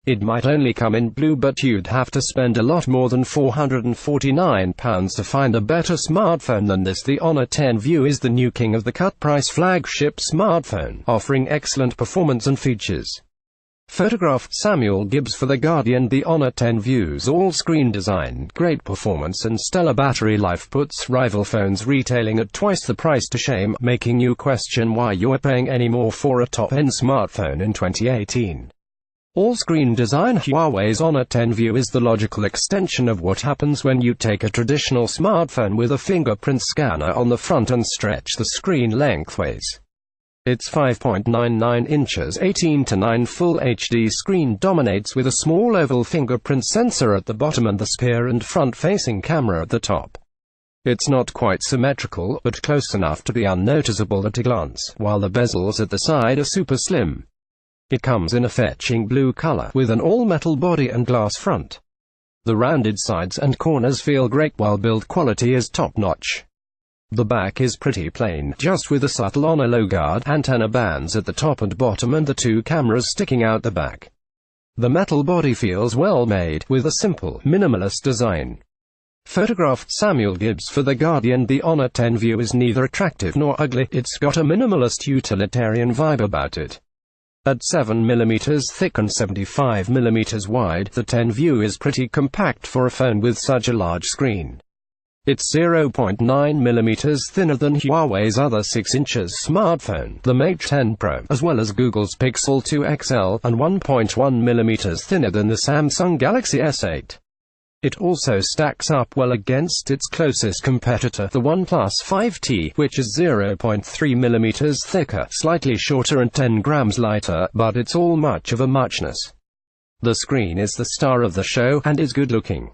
It might only come in blue, but you'd have to spend a lot more than £449 to find a better smartphone than this. The Honor 10 View is the new king of the cut-price flagship smartphone, offering excellent performance and features. Photograph: Samuel Gibbs for The Guardian. The Honor 10 View's all-screen design, great performance and stellar battery life puts rival phones retailing at twice the price to shame, making you question why you are paying any more for a top-end smartphone in 2018. All-screen design: Huawei's Honor 10 View is the logical extension of what happens when you take a traditional smartphone with a fingerprint scanner on the front and stretch the screen lengthways. Its 5.99 inches 18:9 Full HD screen dominates with a small oval fingerprint sensor at the bottom and the rear and front-facing camera at the top. It's not quite symmetrical, but close enough to be unnoticeable at a glance, while the bezels at the side are super slim. It comes in a fetching blue color, with an all-metal body and glass front. The rounded sides and corners feel great, while build quality is top-notch. The back is pretty plain, just with a subtle Honor logo, antenna bands at the top and bottom and the two cameras sticking out the back. The metal body feels well made, with a simple, minimalist design. Photograph: Samuel Gibbs for The Guardian. The Honor 10 View is neither attractive nor ugly, it's got a minimalist utilitarian vibe about it. At 7mm thick and 75mm wide, the 10 View is pretty compact for a phone with such a large screen. It's 0.9mm thinner than Huawei's other 6" smartphone, the Mate 10 Pro, as well as Google's Pixel 2 XL, and 1.1mm thinner than the Samsung Galaxy S8. It also stacks up well against its closest competitor, the OnePlus 5T, which is 0.3mm thicker, slightly shorter and 10 grams lighter, but it's all much of a muchness. The screen is the star of the show, and is good-looking.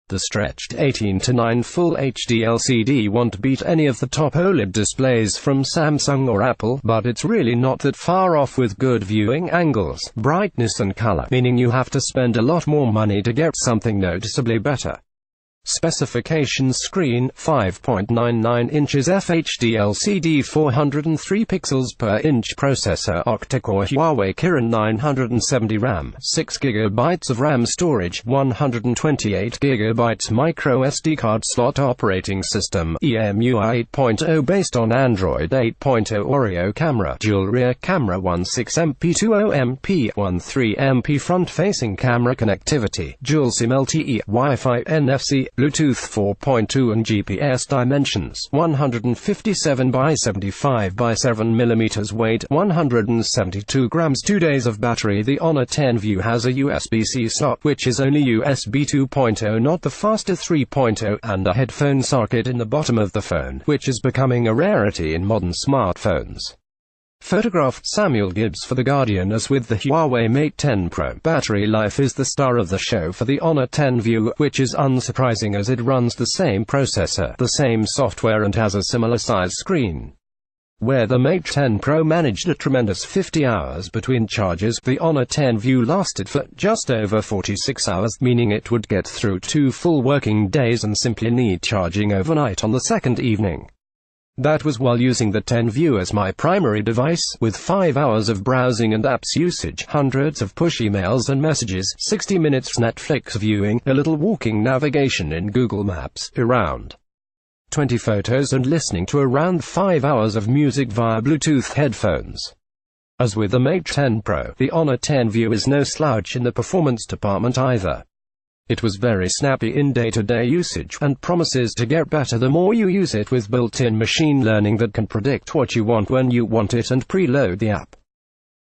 The stretched 18:9 Full HD LCD won't beat any of the top OLED displays from Samsung or Apple, but it's really not that far off with good viewing angles, brightness and color, meaning you have to spend a lot more money to get something noticeably better. Specifications: screen, 5.99 inches FHD LCD 403 pixels per inch processor octa-core Huawei Kirin 970 RAM 6 GB of RAM storage 128 GB micro SD card slot operating system EMUI 8.0 based on Android 8.0 Oreo camera dual rear camera 16MP 20MP 13MP front facing camera connectivity dual SIM LTE Wi-Fi NFC Bluetooth 4.2 and GPS dimensions 157 by 75 by 7 mm weight 172 grams 2 days of battery. The Honor 10 View has a USB-C slot, which is only USB 2.0, not the faster 3.0, and a headphone socket in the bottom of the phone, which is becoming a rarity in modern smartphones. Photograph: Samuel Gibbs for The Guardian. As with the Huawei Mate 10 Pro, battery life is the star of the show for the Honor 10 View, which is unsurprising as it runs the same processor, the same software and has a similar size screen. Where the Mate 10 Pro managed a tremendous 50 hours between charges, the Honor 10 View lasted for just over 46 hours, meaning it would get through 2 full working days and simply need charging overnight on the second evening. That was while using the 10 View as my primary device, with 5 hours of browsing and apps usage, hundreds of push emails and messages, 60 minutes Netflix viewing, a little walking navigation in Google Maps, around 20 photos and listening to around 5 hours of music via Bluetooth headphones. As with the Mate 10 Pro, the Honor 10 View is no slouch in the performance department either. It was very snappy in day-to-day usage, and promises to get better the more you use it, with built-in machine learning that can predict what you want when you want it and preload the app.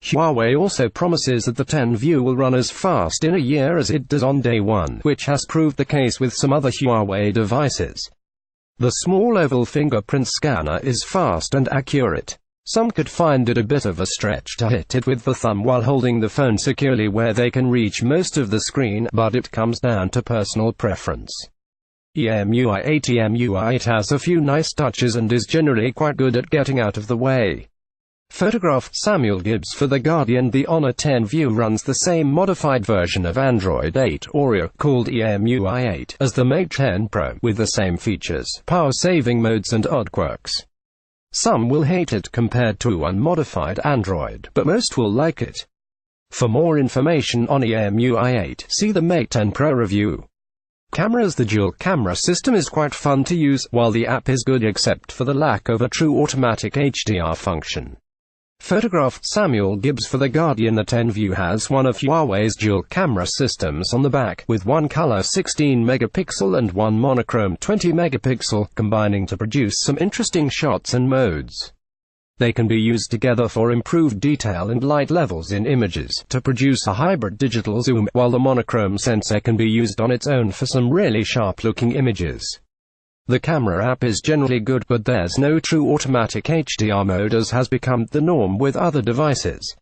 Huawei also promises that the 10 View will run as fast in a year as it does on day one, which has proved the case with some other Huawei devices. The small oval fingerprint scanner is fast and accurate. Some could find it a bit of a stretch to hit it with the thumb while holding the phone securely where they can reach most of the screen, but it comes down to personal preference. EMUI 8 has a few nice touches and is generally quite good at getting out of the way. Photograph: Samuel Gibbs for The Guardian. The Honor 10 View runs the same modified version of Android 8 Oreo, called EMUI 8, as the Mate 10 Pro, with the same features, power-saving modes and odd quirks. Some will hate it compared to unmodified Android, but most will like it. For more information on EMUI 8, see the Mate 10 Pro review. Cameras. The dual camera system is quite fun to use, while the app is good except for the lack of a true automatic HDR function. Photograph. Samuel Gibbs for The Guardian. The 10 View has one of Huawei's dual camera systems on the back, with one color 16 megapixel and one monochrome 20 megapixel, combining to produce some interesting shots and modes. They can be used together for improved detail and light levels in images, to produce a hybrid digital zoom, while the monochrome sensor can be used on its own for some really sharp-looking images. The camera app is generally good, but there's no true automatic HDR mode, as has become the norm with other devices.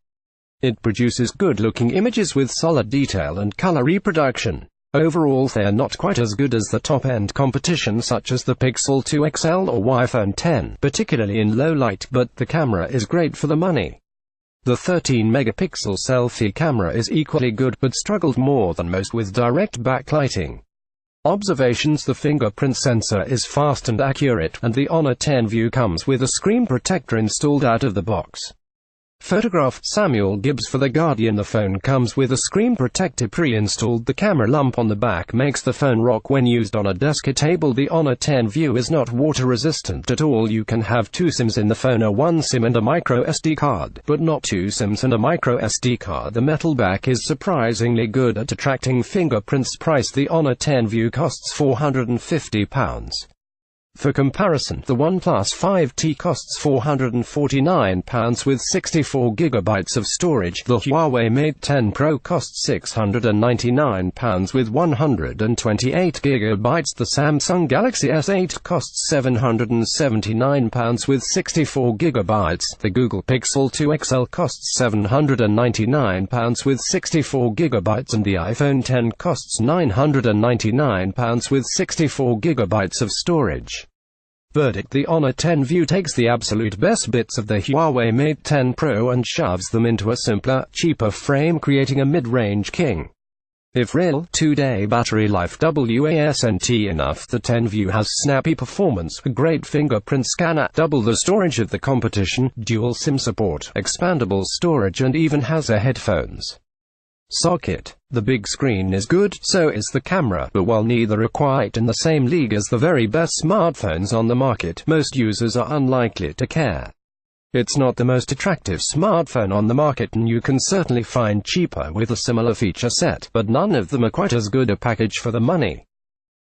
It produces good-looking images with solid detail and color reproduction. Overall, they're not quite as good as the top-end competition such as the Pixel 2 XL or iPhone 10, particularly in low light, but the camera is great for the money. The 13-megapixel selfie camera is equally good, but struggled more than most with direct backlighting. Observations. The fingerprint sensor is fast and accurate, and the Honor 10 View comes with a screen protector installed out of the box. Photograph. Samuel Gibbs for The Guardian. The phone comes with a screen protector pre-installed. The camera lump on the back makes the phone rock when used on a desk or table. The Honor 10 View is not water resistant at all. You can have two SIMs in the phone, or one SIM and a micro SD card, but not two SIMs and a micro SD card. The metal back is surprisingly good at attracting fingerprints. Price. The Honor 10 View costs £450. For comparison, the OnePlus 5T costs £449 with 64 GB of storage. The Huawei Mate 10 Pro costs £699 with 128 GB. The Samsung Galaxy S8 costs £779 with 64 GB. The Google Pixel 2 XL costs £799 with 64 GB, and the iPhone 10 costs £999 with 64 GB of storage. Verdict. The Honor 10 View takes the absolute best bits of the Huawei Mate 10 Pro and shoves them into a simpler, cheaper frame, creating a mid-range king. If real 2-day battery life wasn't enough, the 10 View has snappy performance, a great fingerprint scanner, double the storage of the competition, dual SIM support, expandable storage, and even has a headphones socket. The big screen is good, so is the camera, but while neither are quite in the same league as the very best smartphones on the market, most users are unlikely to care. It's not the most attractive smartphone on the market, and you can certainly find cheaper with a similar feature set, but none of them are quite as good a package for the money.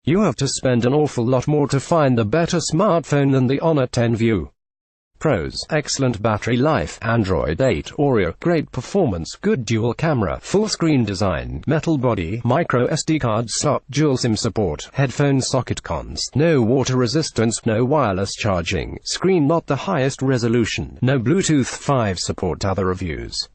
You have to spend an awful lot more to find a better smartphone than the Honor 10 View. Pros: excellent battery life, Android 8 Oreo, great performance, good dual camera, full screen design, metal body, micro SD card slot, dual SIM support, headphone socket. Cons: no water resistance, no wireless charging, screen not the highest resolution, no Bluetooth 5 support. Other reviews.